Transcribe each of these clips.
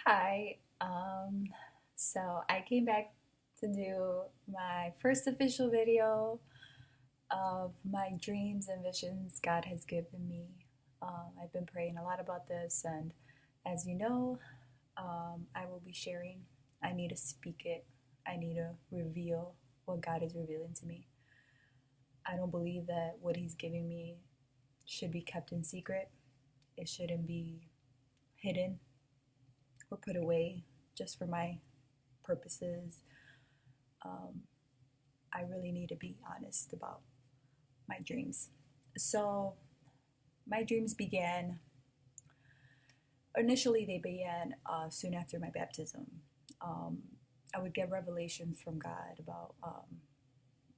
Hi. So I came back to do my first official video of my dreams and visions God has given me. I've been praying a lot about this, and as you know, I will be sharing. I need to speak it. I need to reveal what God is revealing to me. I don't believe that what He's giving me should be kept in secret. It shouldn't be hidden or put away just for my purposes. Um, I really need to be honest about my dreams. So, my dreams began, initially, they began soon after my baptism. Um, I would get revelations from God about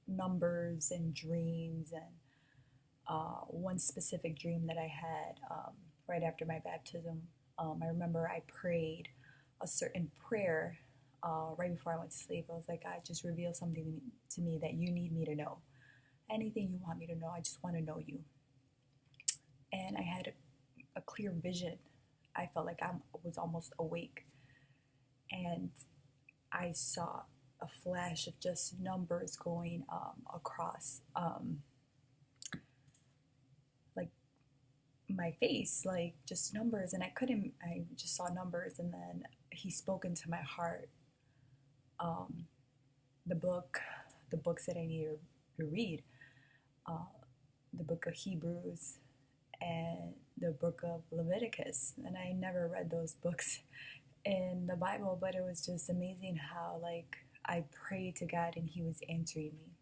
numbers and dreams, and one specific dream that I had right after my baptism. I remember I prayed a certain prayer right before I went to sleep. I was like, God, just reveal something to me that you need me to know. Anything you want me to know, I just want to know you. And I had a clear vision. I felt like I was almost awake. And I saw a flash of just numbers going across like my face, like just numbers. And I just saw numbers. And then he spoke into my heart um, the book, the books that I need to read, uh, the book of Hebrews and the book of Leviticus. And I never read those books in the Bible, but it was just amazing how, like, I prayed to God and He was answering me.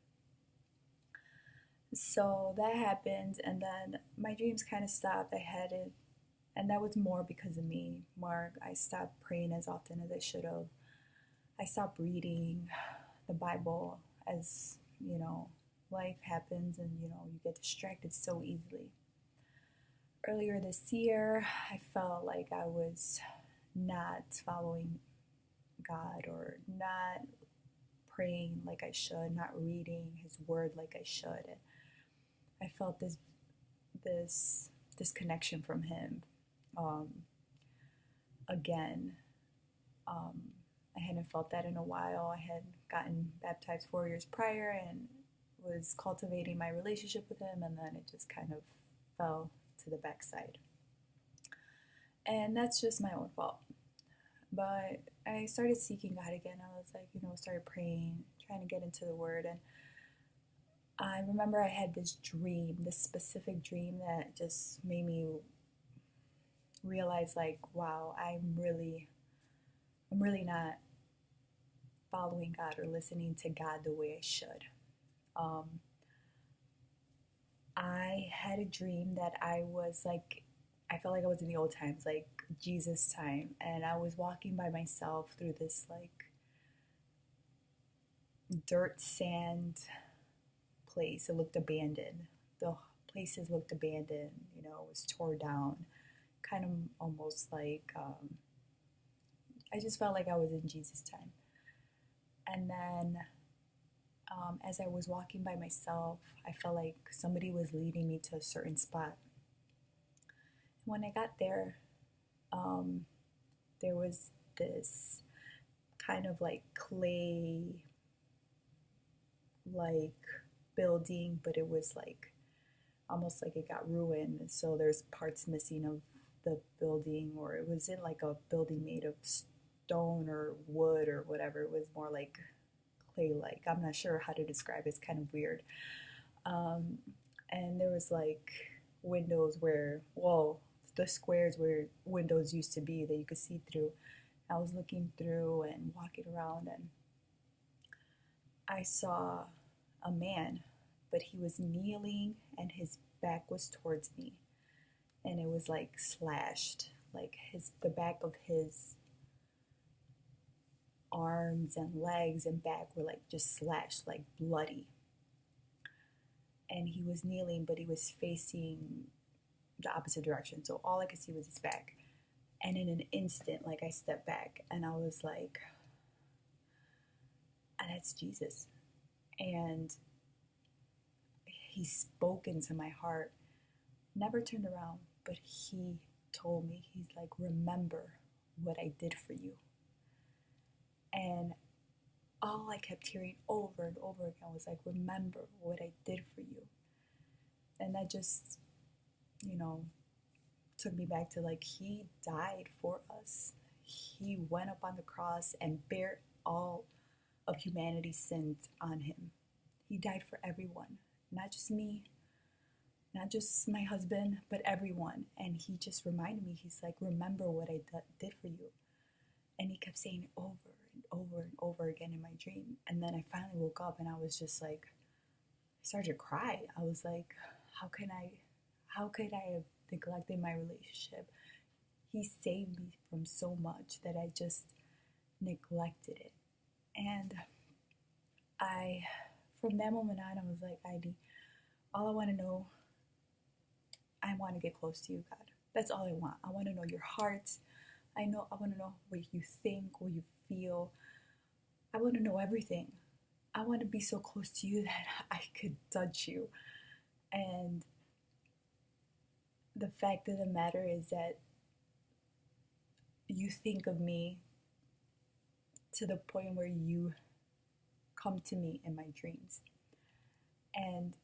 So that happened, and then my dreams kind of stopped. I had it, and that was more because of me. Mark, I stopped praying as often as I should have. I stopped reading the Bible as, life happens and, you get distracted so easily. Earlier this year, I felt like I was not following God or not praying like I should, not reading His Word like I should. And I felt this disconnection from Him um, again. Um, I hadn't felt that in a while. I had gotten baptized 4 years prior and was cultivating my relationship with Him, and then it just kind of fell to the backside. And that's just my own fault. But I started seeking God again. I was like, started praying, trying to get into the Word. And I remember I had this dream, this specific dream that just made me realize, like, wow, I'm really not following God or listening to God the way I should. Um, I had a dream that I felt like I was in the old times, like Jesus time, and I was walking by myself through this like dirt sand place. It looked abandoned. The places looked abandoned, it was torn down, kind of almost like I just felt like I was in Jesus time. And then as I was walking by myself, I felt like somebody was leading me to a certain spot. When I got there, um, there was this kind of like clay like building, but it was like almost like it got ruined. So there's parts missing of the building, or it was in like a building made of stone or wood or whatever. It was more like clay like. I'm not sure how to describe it. It's kind of weird. Um, and there was like windows where, well, the squares where windows used to be that you could see through. I was looking through and walking around, and I saw a man, but he was kneeling and his back was towards me, and it was like slashed, like the back of his arms and legs and back were like just slashed, like bloody. And he was kneeling, but he was facing the opposite direction, so all I could see was his back. And in an instant, like, I stepped back and I was like, that's Jesus. And he spoke into my heart, never turned around, but he told me, he's like, remember what I did for you. And all I kept hearing over and over again was like, remember what I did for you. And that just, you know, took me back to like, he died for us. He went up on the cross and bare all of humanity's sins on him. He died for everyone, not just me, not just my husband, but everyone. And he just reminded me, he's like, remember what I did for you. And he kept saying it over and over and over again in my dream. And then I finally woke up and I was just like, I started to cry. I was like, how could I have neglected my relationship? He saved me from so much that I just neglected it. And from that moment on, I was like, all I want to know, I want to get close to you, God. That's all I want. I want to know your heart. I want to know what you think, what you feel. I want to know everything. I want to be so close to you that I could touch you. And the fact of the matter is that you think of me to the point where you come to me in my dreams. And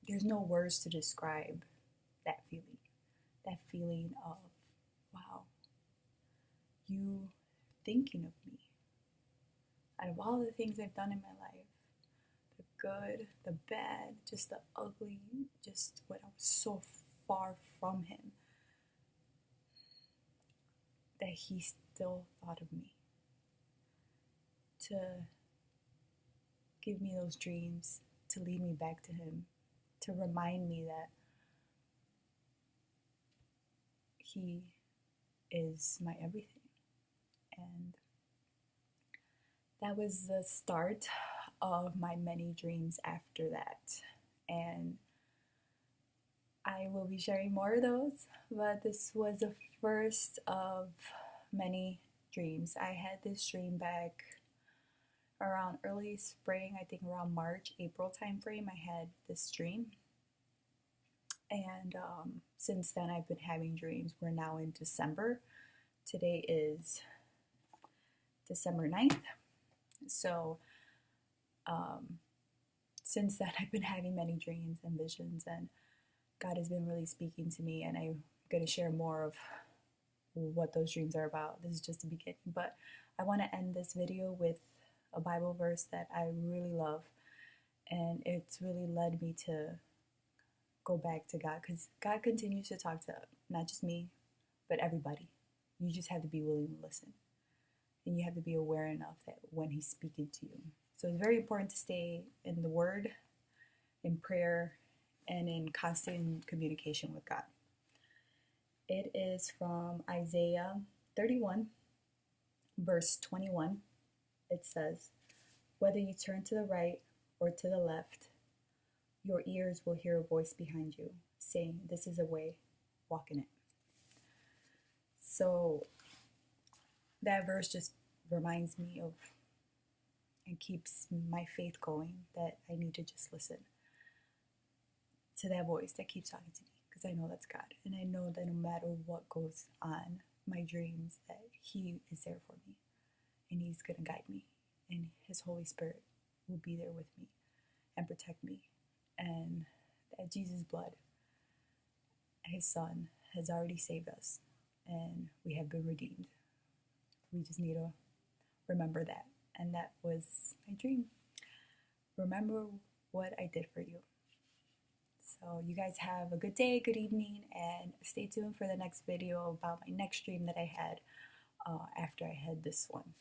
there's no words to describe that feeling of, wow, you thinking of me. Out of all the things I've done in my life, the good, the bad, just the ugly, just when I was so far from him, that he still thought of me. To give me those dreams, to lead me back to him, to remind me that he is my everything. And that was the start of my many dreams after that. And I will be sharing more of those, but this was the first of many dreams. I had this dream back around early spring, I think around March, April timeframe. I had this dream. And since then, I've been having dreams. We're now in December. Today is December 9th. So since then, I've been having many dreams and visions, and God has been really speaking to me, and I'm going to share more of what those dreams are about. This is just the beginning, but I want to end this video with a Bible verse that I really love, and it's really led me to go back to God, because God continues to talk to not just me, but everybody. You just have to be willing to listen, and you have to be aware enough that when he's speaking to you. So it's very important to stay in the Word, in prayer, and in constant communication with God. It is from Isaiah 31, verse 21. It says, whether you turn to the right or to the left, your ears will hear a voice behind you saying, this is a way, walk in it. So that verse just reminds me of and keeps my faith going, that I need to just listen to that voice that keeps talking to me, because I know that's God. And I know that no matter what goes on, my dreams, that he is there for me, and he's going to guide me, and his Holy Spirit will be there with me and protect me, and that Jesus' blood, his son, has already saved us, and we have been redeemed. We just need to remember that. And that was my dream. Remember what I did for you. So you guys have a good day, good evening, and stay tuned for the next video about my next dream that I had after I had this one.